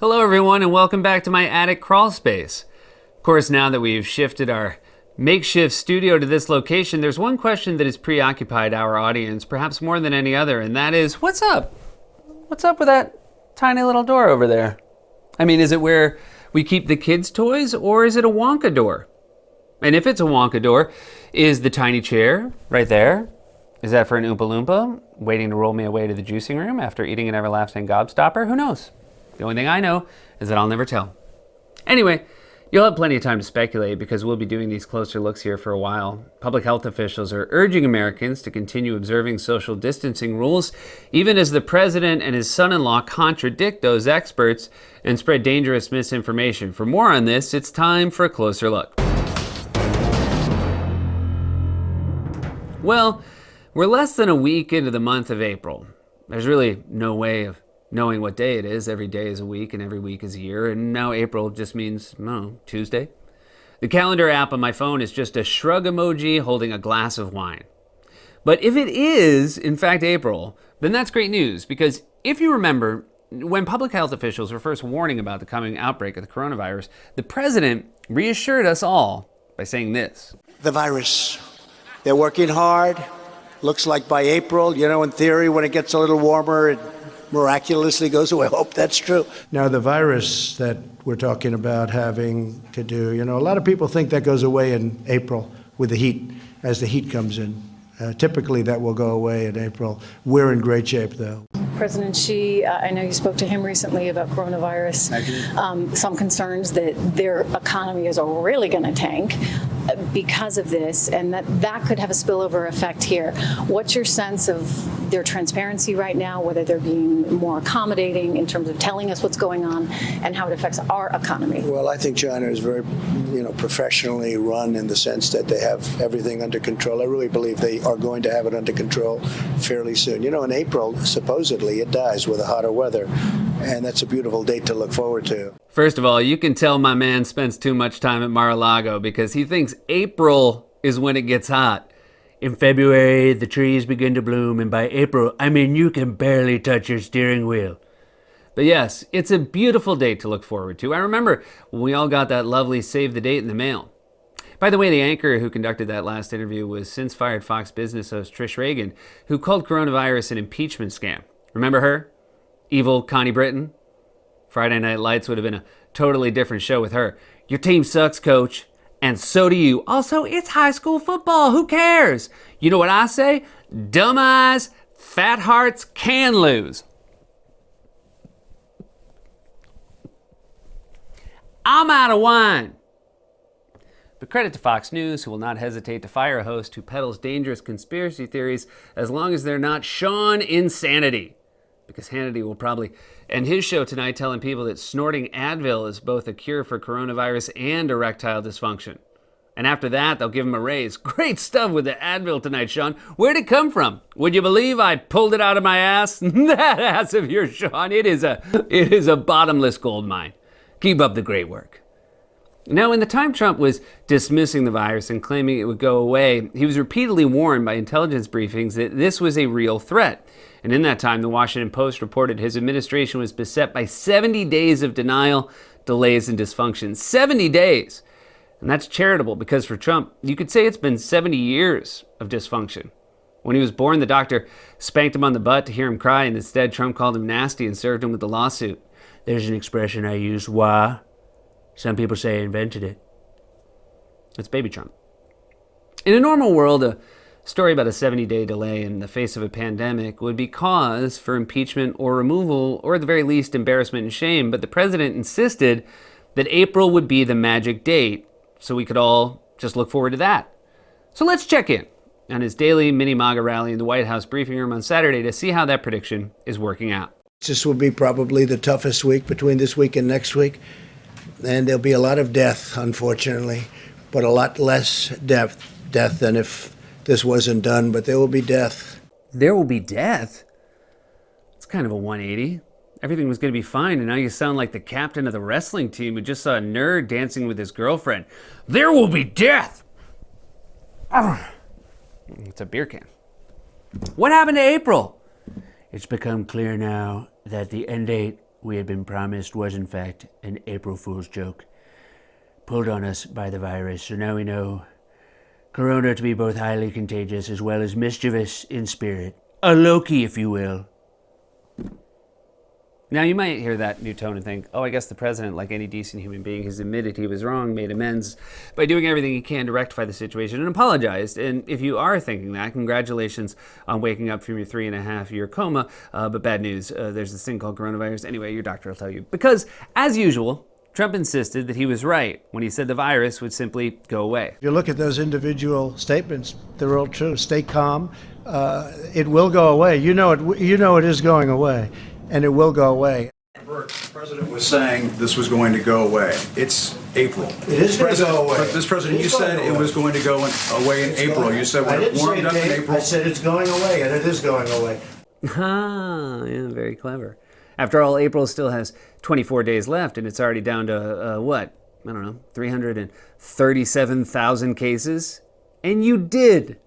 Hello everyone and welcome back to my attic crawl space. Of course, now that we've shifted our makeshift studio to this location, there's one question that has preoccupied our audience perhaps more than any other, and that is, what's up? What's up with that tiny little door over there? I mean, is it where we keep the kids' toys, or is it a Wonka door? And if it's a Wonka door, is the tiny chair right there? Is that for an Oompa Loompa waiting to roll me away to the juicing room after eating an everlasting gobstopper? Who knows? The only thing I know is that I'll never tell. Anyway, you'll have plenty of time to speculate because we'll be doing these closer looks here for a while. Public health officials are urging Americans to continue observing social distancing rules, even as the president and his son-in-law contradict those experts and spread dangerous misinformation. For more on this, it's time for a closer look. Well, we're less than a week into the month of April. There's really no way of knowing what day it is. Every day is a week and every week is a year. And now April just means, Tuesday. The calendar app on my phone is just a shrug emoji holding a glass of wine. But if it is, in fact, April, then that's great news. Because if you remember, when public health officials were first warning about the coming outbreak of the coronavirus, the president reassured us all by saying this. The virus, they're working hard. Looks like by April, in theory, when it gets a little warmer, it miraculously goes away. I hope that's true. Now, the virus that we're talking about having to do, a lot of people think that goes away in April with the heat, as the heat comes in. Typically, that will go away in April. We're in great shape, though. President Xi, I know you spoke to him recently about coronavirus. I did. Some concerns that their economy is really going to tank because of this, and that could have a spillover effect here. What's your sense of their transparency right now, whether they're being more accommodating in terms of telling us what's going on and how it affects our economy? Well, I think China is very, professionally run in the sense that they have everything under control. I really believe they are going to have it under control fairly soon. In April, supposedly, it dies with the hotter weather, and that's a beautiful date to look forward to. First of all, you can tell my man spends too much time at Mar-a-Lago because he thinks April is when it gets hot. In February, the trees begin to bloom, and by April, you can barely touch your steering wheel. But yes, it's a beautiful date to look forward to. I remember when we all got that lovely save the date in the mail. By the way, the anchor who conducted that last interview was since fired Fox Business host Trish Regan, who called coronavirus an impeachment scam. Remember her? Evil Connie Britton? Friday Night Lights would have been a totally different show with her. Your team sucks, coach. And so do you. Also, it's high school football. Who cares? You know what I say? Dumb eyes, fat hearts can lose. I'm out of wine. But credit to Fox News, who will not hesitate to fire a host who peddles dangerous conspiracy theories as long as they're not Sean Insanity. Because Hannity will probably end his show tonight telling people that snorting Advil is both a cure for coronavirus and erectile dysfunction. And after that, they'll give him a raise. Great stuff with the Advil tonight, Sean. Where'd it come from? Would you believe I pulled it out of my ass? That ass of yours, Sean, it is a bottomless gold mine. Keep up the great work. Now, in the time Trump was dismissing the virus and claiming it would go away, he was repeatedly warned by intelligence briefings that this was a real threat. And in that time, the Washington Post reported his administration was beset by 70 days of denial, delays, and dysfunction. 70 days! And that's charitable because for Trump, you could say it's been 70 years of dysfunction. When he was born, the doctor spanked him on the butt to hear him cry, and instead Trump called him nasty and served him with a lawsuit. There's an expression I use, wah. Some people say I invented it. It's baby Trump. In a normal world, a story about a 70-day delay in the face of a pandemic would be cause for impeachment or removal, or at the very least, embarrassment and shame. But the president insisted that April would be the magic date, so we could all just look forward to that. So let's check in on his daily mini-MAGA rally in the White House briefing room on Saturday to see how that prediction is working out. This will be probably the toughest week between this week and next week. And there'll be a lot of death, unfortunately, but a lot less death than if this wasn't done. But there will be death. There will be death? It's kind of a 180. Everything was going to be fine, and now you sound like the captain of the wrestling team who just saw a nerd dancing with his girlfriend. There will be death! It's a beer can. What happened to April? It's become clear now that the end date we had been promised was in fact an April Fool's joke pulled on us by the virus. So now we know corona to be both highly contagious as well as mischievous in spirit. A Loki, if you will. Now, you might hear that new tone and think, oh, I guess the president, like any decent human being, has admitted he was wrong, made amends by doing everything he can to rectify the situation, and apologized. And if you are thinking that, congratulations on waking up from your 3.5-year coma. But bad news, there's this thing called coronavirus. Anyway, your doctor will tell you. Because, as usual, Trump insisted that he was right when he said the virus would simply go away. If you look at those individual statements, they're all true. Stay calm. It will go away. You know it is going away. And it will go away. The president was saying this was going to go away. It's April. It is going to go away. This president, you said it was going to go away in April. You said when it warmed up in April. I said it's going away, and it is going away. Ah, yeah, very clever. After all, April still has 24 days left, and it's already down to, what? I don't know, 337,000 cases? And you did.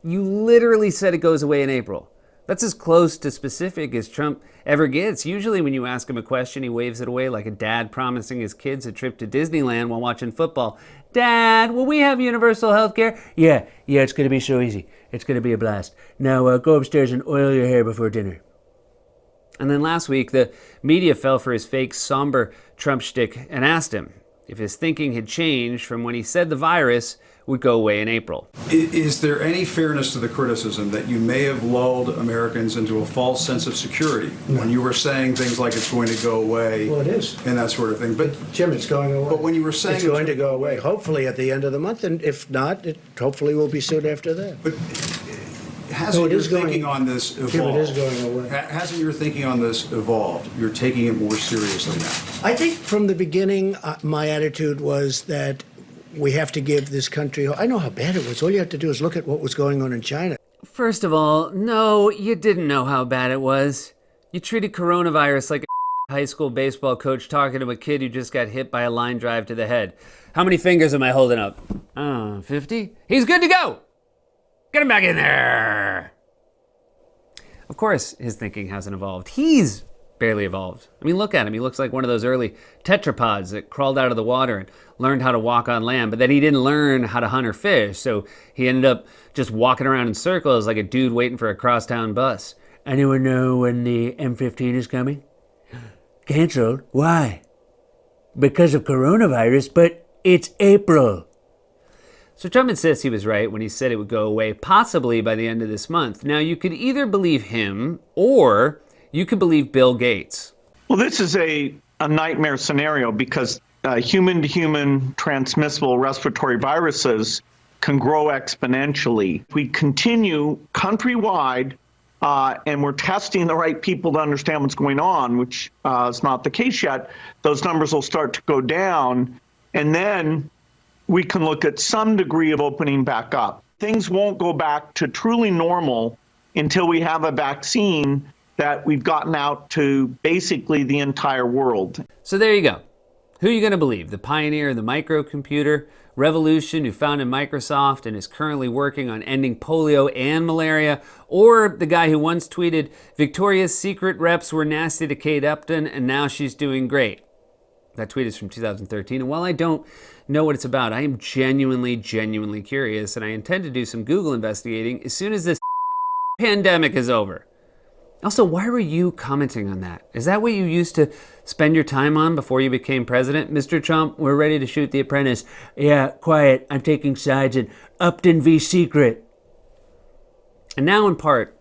You literally said it goes away in April. That's as close to specific as Trump ever gets. Usually when you ask him a question, he waves it away like a dad promising his kids a trip to Disneyland while watching football. Dad, will we have universal health care? Yeah, it's going to be so easy. It's going to be a blast. Now go upstairs and oil your hair before dinner. And then last week, the media fell for his fake somber Trump shtick and asked him if his thinking had changed from when he said the virus would go away in April. Is there any fairness to the criticism that you may have lulled Americans into a false sense of security when you were saying things like it's going to go away? Well, it is. And that sort of thing. But Jim, it's going away. But when you were saying it's going to go away, hopefully at the end of the month, and if not, it hopefully will be soon after that. But hasn't your thinking on this evolved? Jim, it is going away. Hasn't your thinking on this evolved? You're taking it more seriously now. I think from the beginning, my attitude was that we have to give this country. I know how bad it was. All you have to do is look at what was going on in China. First of all, no, you didn't know how bad it was. You treated coronavirus like a high school baseball coach talking to a kid who just got hit by a line drive to the head. How many fingers am I holding up? 50? He's good to go! Get him back in there! Of course, his thinking hasn't evolved. He's barely evolved. I mean, look at him. He looks like one of those early tetrapods that crawled out of the water and learned how to walk on land, but then he didn't learn how to hunt or fish, so he ended up just walking around in circles like a dude waiting for a crosstown bus. Anyone know when the M15 is coming? Canceled? Why? Because of coronavirus, but it's April. So Trump insists he was right when he said it would go away possibly by the end of this month. Now, you could either believe him or you could believe Bill Gates. Well, this is a nightmare scenario because human-to-human transmissible respiratory viruses can grow exponentially. If we continue countrywide and we're testing the right people to understand what's going on, which is not the case yet, those numbers will start to go down, and then we can look at some degree of opening back up. Things won't go back to truly normal until we have a vaccine that we've gotten out to basically the entire world. So there you go. Who are you going to believe? The pioneer of the microcomputer revolution who founded Microsoft and is currently working on ending polio and malaria, or the guy who once tweeted, Victoria's Secret reps were nasty to Kate Upton and now she's doing great? That tweet is from 2013, and while I don't know what it's about, I am genuinely curious, and I intend to do some Google investigating as soon as this pandemic is over. Also, why were you commenting on that? Is that what you used to spend your time on before you became president? Mr. Trump, we're ready to shoot The Apprentice. Yeah, quiet. I'm taking sides in Upton v. Secret. And now, in part,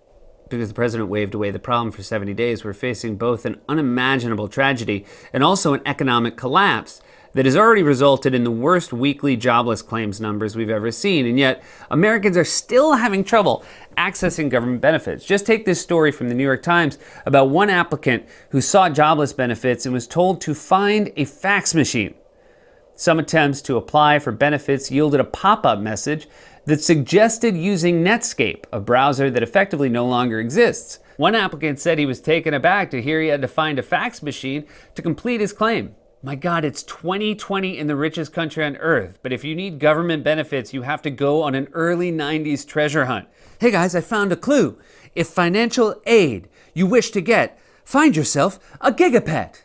because the president waved away the problem for 70 days, we're facing both an unimaginable tragedy and also an economic collapse that has already resulted in the worst weekly jobless claims numbers we've ever seen. And yet, Americans are still having trouble accessing government benefits. Just take this story from the New York Times about one applicant who sought jobless benefits and was told to find a fax machine. Some attempts to apply for benefits yielded a pop-up message that suggested using Netscape, a browser that effectively no longer exists. One applicant said he was taken aback to hear he had to find a fax machine to complete his claim. My God, it's 2020 in the richest country on earth, but if you need government benefits, you have to go on an early 90s treasure hunt. Hey guys, I found a clue. If financial aid you wish to get find yourself a gigapet.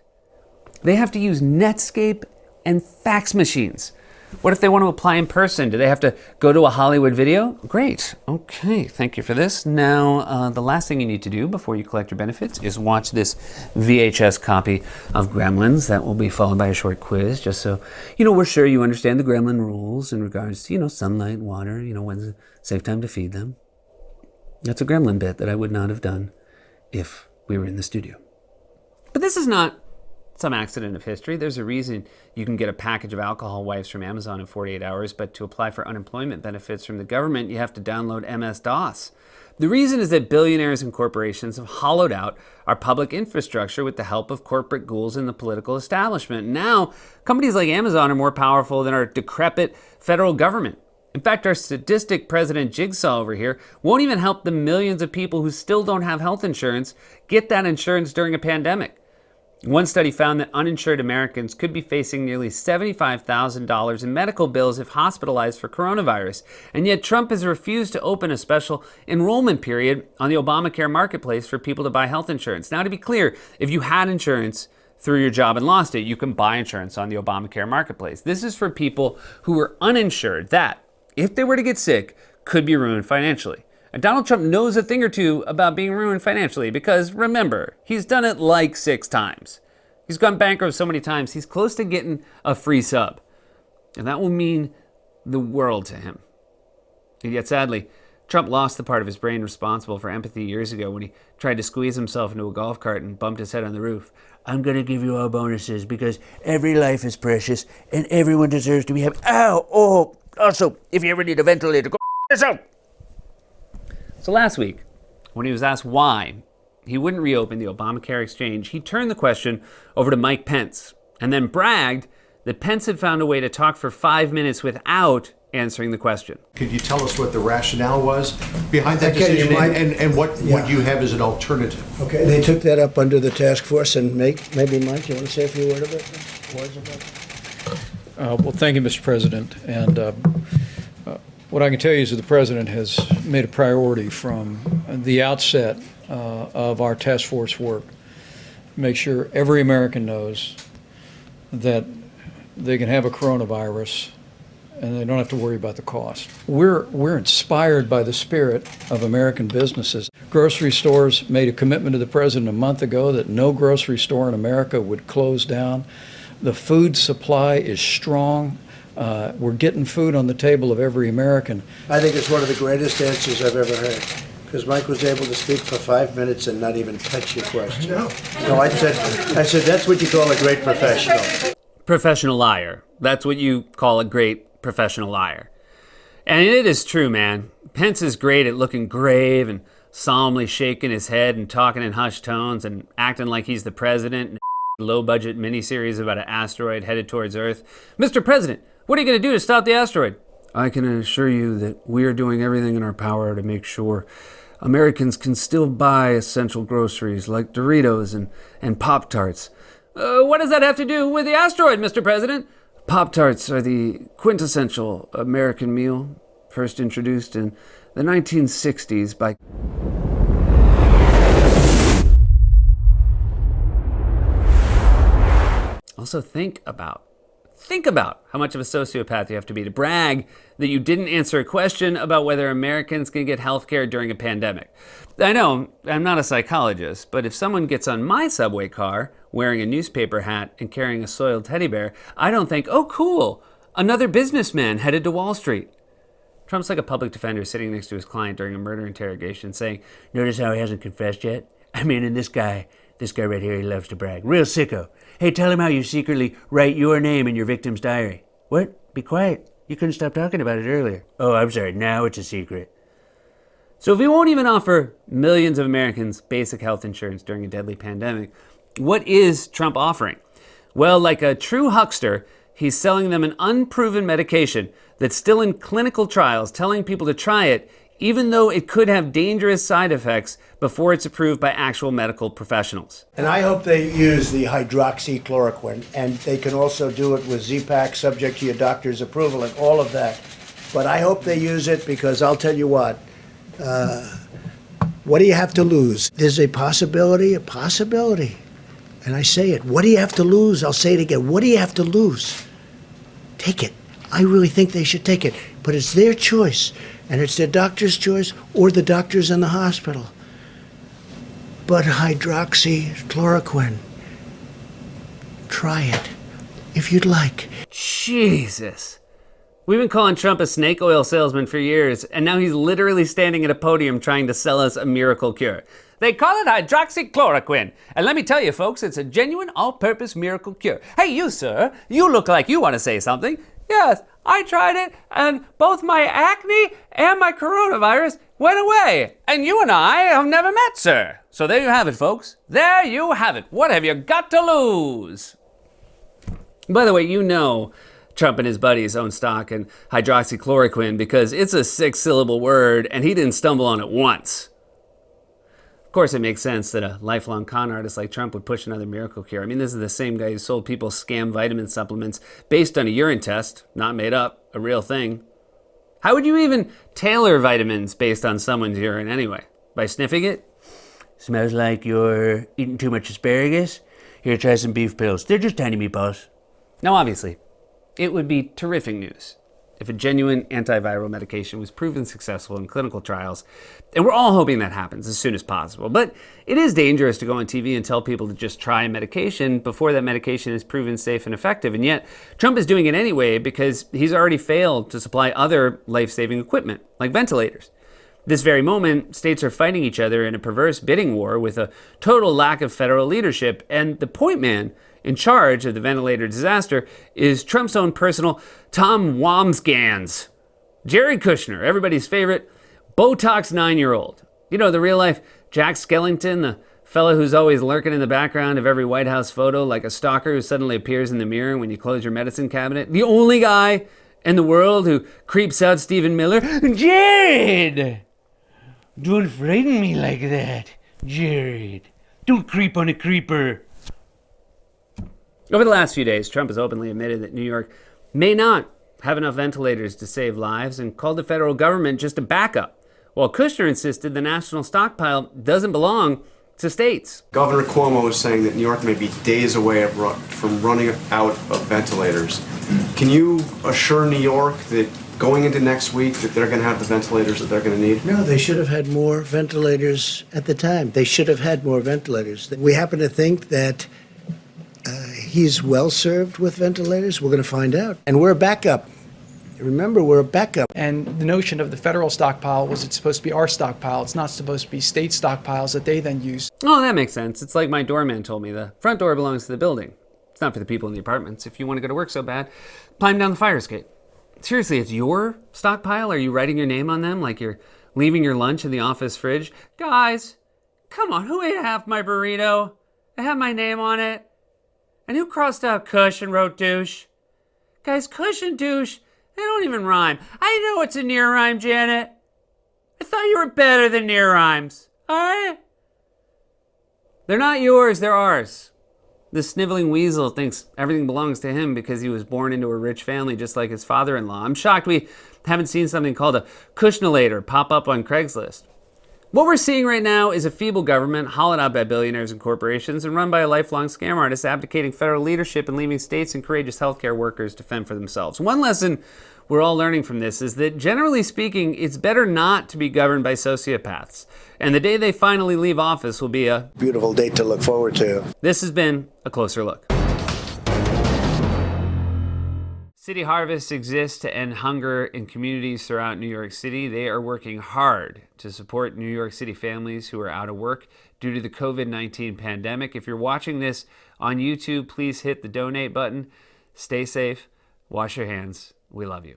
They have to use Netscape and fax machines. What if they want to apply in person? Do they have to go to a Hollywood video? Great. Okay, thank you for this. Now, the last thing you need to do before you collect your benefits is watch this VHS copy of Gremlins. That will be followed by a short quiz, just so, we're sure you understand the Gremlin rules in regards to, sunlight, water, when's a safe time to feed them. That's a Gremlin bit that I would not have done if we were in the studio. But this is not some accident of history. There's a reason you can get a package of alcohol wipes from Amazon in 48 hours, but to apply for unemployment benefits from the government, you have to download MS-DOS. The reason is that billionaires and corporations have hollowed out our public infrastructure with the help of corporate ghouls in the political establishment. Now, companies like Amazon are more powerful than our decrepit federal government. In fact, our sadistic President Jigsaw over here won't even help the millions of people who still don't have health insurance get that insurance during a pandemic. One study found that uninsured Americans could be facing nearly $75,000 in medical bills if hospitalized for coronavirus. And yet Trump has refused to open a special enrollment period on the Obamacare marketplace for people to buy health insurance. Now, to be clear, if you had insurance through your job and lost it, you can buy insurance on the Obamacare marketplace. This is for people who are uninsured that, if they were to get sick, could be ruined financially. And Donald Trump knows a thing or two about being ruined financially because, remember, he's done it like 6 times. He's gone bankrupt so many times, he's close to getting a free sub. And that will mean the world to him. And yet, sadly, Trump lost the part of his brain responsible for empathy years ago when he tried to squeeze himself into a golf cart and bumped his head on the roof. I'm going to give you all bonuses because every life is precious and everyone deserves to be happy. Ow! Oh! Also, if you ever need a ventilator, go yourself! So last week, when he was asked why he wouldn't reopen the Obamacare exchange, he turned the question over to Mike Pence and then bragged that Pence had found a way to talk for 5 minutes without answering the question. Could you tell us what the rationale was behind that decision and what you have as an alternative? Okay, they took that up under the task force, and maybe, Mike, you want to say a few words about that? Well, thank you, Mr. President. And what I can tell you is that the President has made a priority from the outset of our task force work. Make sure every American knows that they can have a coronavirus and they don't have to worry about the cost. We're inspired by the spirit of American businesses. Grocery stores made a commitment to the President a month ago that no grocery store in America would close down. The food supply is strong. We're getting food on the table of every American. I think it's one of the greatest answers I've ever heard, because Mike was able to speak for 5 minutes and not even touch your question. No, I said that's what you call a great professional. Professional liar. That's what you call a great professional liar. And it is true, man. Pence is great at looking grave and solemnly shaking his head and talking in hushed tones and acting like he's the president in a low-budget miniseries about an asteroid headed towards Earth. Mr. President, what are you going to do to stop the asteroid? I can assure you that we are doing everything in our power to make sure Americans can still buy essential groceries like Doritos and Pop-Tarts. What does that have to do with the asteroid, Mr. President? Pop-Tarts are the quintessential American meal, first introduced in the 1960s by... Also, think about how much of a sociopath you have to be to brag that you didn't answer a question about whether Americans can get health care during a pandemic. I know, I'm not a psychologist, but if someone gets on my subway car wearing a newspaper hat and carrying a soiled teddy bear, I don't think, oh cool, another businessman headed to Wall Street. Trump's like a public defender sitting next to his client during a murder interrogation saying, notice how he hasn't confessed yet? I mean, and this guy right here, he loves to brag. Real sicko. Hey, tell him how you secretly write your name in your victim's diary. What? Be quiet. You couldn't stop talking about it earlier. Oh, I'm sorry. Now it's a secret. So if we won't even offer millions of Americans basic health insurance during a deadly pandemic, what is Trump offering? Well, like a true huckster, he's selling them an unproven medication that's still in clinical trials, telling people to try it, even though it could have dangerous side effects before it's approved by actual medical professionals. And I hope they use the hydroxychloroquine, and they can also do it with Z-Pak, subject to your doctor's approval and all of that. But I hope they use it because I'll tell you what, What do you have to lose? There's a possibility. And I say it. What do you have to lose? I'll say it again. What do you have to lose? Take it. I really think they should take it. But it's their choice. And it's their doctor's choice or the doctors in the hospital. But hydroxychloroquine, try it if you'd like. Jesus. We've been calling Trump a snake oil salesman for years, and now he's literally standing at a podium trying to sell us a miracle cure. They call it hydroxychloroquine. And let me tell you, folks, it's a genuine all-purpose miracle cure. Hey, you, sir, you look like you want to say something. Yes, I tried it, and both my acne and my coronavirus went away. And you and I have never met, sir. So there you have it, folks. There you have it. What have you got to lose? By the way, you know Trump and his buddies own stock in hydroxychloroquine because it's a 6-syllable word, and he didn't stumble on it once. Of course, it makes sense that a lifelong con artist like Trump would push another miracle cure. I mean, this is the same guy who sold people scam vitamin supplements based on a urine test, not made up, a real thing. How would you even tailor vitamins based on someone's urine anyway? By sniffing it? Smells like you're eating too much asparagus? Here, try some beef pills. They're just tiny meatballs. Now, obviously, it would be terrific news if a genuine antiviral medication was proven successful in clinical trials, and we're all hoping that happens as soon as possible. But it is dangerous to go on TV and tell people to just try a medication before that medication is proven safe and effective, and yet Trump is doing it anyway because he's already failed to supply other life-saving equipment, like ventilators. This very moment, states are fighting each other in a perverse bidding war with a total lack of federal leadership, and the point man in charge of the ventilator disaster is Trump's own personal Tom Wambsgans. Jared Kushner, everybody's favorite Botox 9-year-old. You know, the real-life Jack Skellington, the fellow who's always lurking in the background of every White House photo like a stalker who suddenly appears in the mirror when you close your medicine cabinet. The only guy in the world who creeps out Stephen Miller. Jared! Don't frighten me like that, Jared. Don't creep on a creeper. Over the last few days, Trump has openly admitted that New York may not have enough ventilators to save lives and called the federal government just a backup, while Kushner insisted the national stockpile doesn't belong to states. Governor Cuomo is saying that New York may be days away from running out of ventilators. Can you assure New York that going into next week that they're going to have the ventilators that they're going to need? No, they should have had more ventilators at the time. They should have had more ventilators. We happen to think that he's well served with ventilators. We're going to find out. And we're a backup. Remember, we're a backup. And the notion of the federal stockpile was it's supposed to be our stockpile. It's not supposed to be state stockpiles that they then use. Oh, that makes sense. It's like my doorman told me. The front door belongs to the building. It's not for the people in the apartments. If you want to go to work so bad, climb down the fire escape. Seriously, it's your stockpile? Are you writing your name on them like you're leaving your lunch in the office fridge? Guys, come on, who ate half my burrito? I have my name on it. And who crossed out Kush and wrote douche? Guys, Kush and douche, they don't even rhyme. I know it's a near rhyme, Janet. I thought you were better than near rhymes. All right? They're not yours, they're ours. This sniveling weasel thinks everything belongs to him because he was born into a rich family just like his father-in-law. I'm shocked we haven't seen something called a Kushnalator pop up on Craigslist. What we're seeing right now is a feeble government hollowed out by billionaires and corporations and run by a lifelong scam artist abdicating federal leadership and leaving states and courageous healthcare workers to fend for themselves. One lesson we're all learning from this is that, generally speaking, it's better not to be governed by sociopaths. And the day they finally leave office will be a beautiful date to look forward to. This has been A Closer Look. City Harvest exists to end hunger in communities throughout New York City. They are working hard to support New York City families who are out of work due to the COVID-19 pandemic. If you're watching this on YouTube, please hit the donate button. Stay safe. Wash your hands. We love you.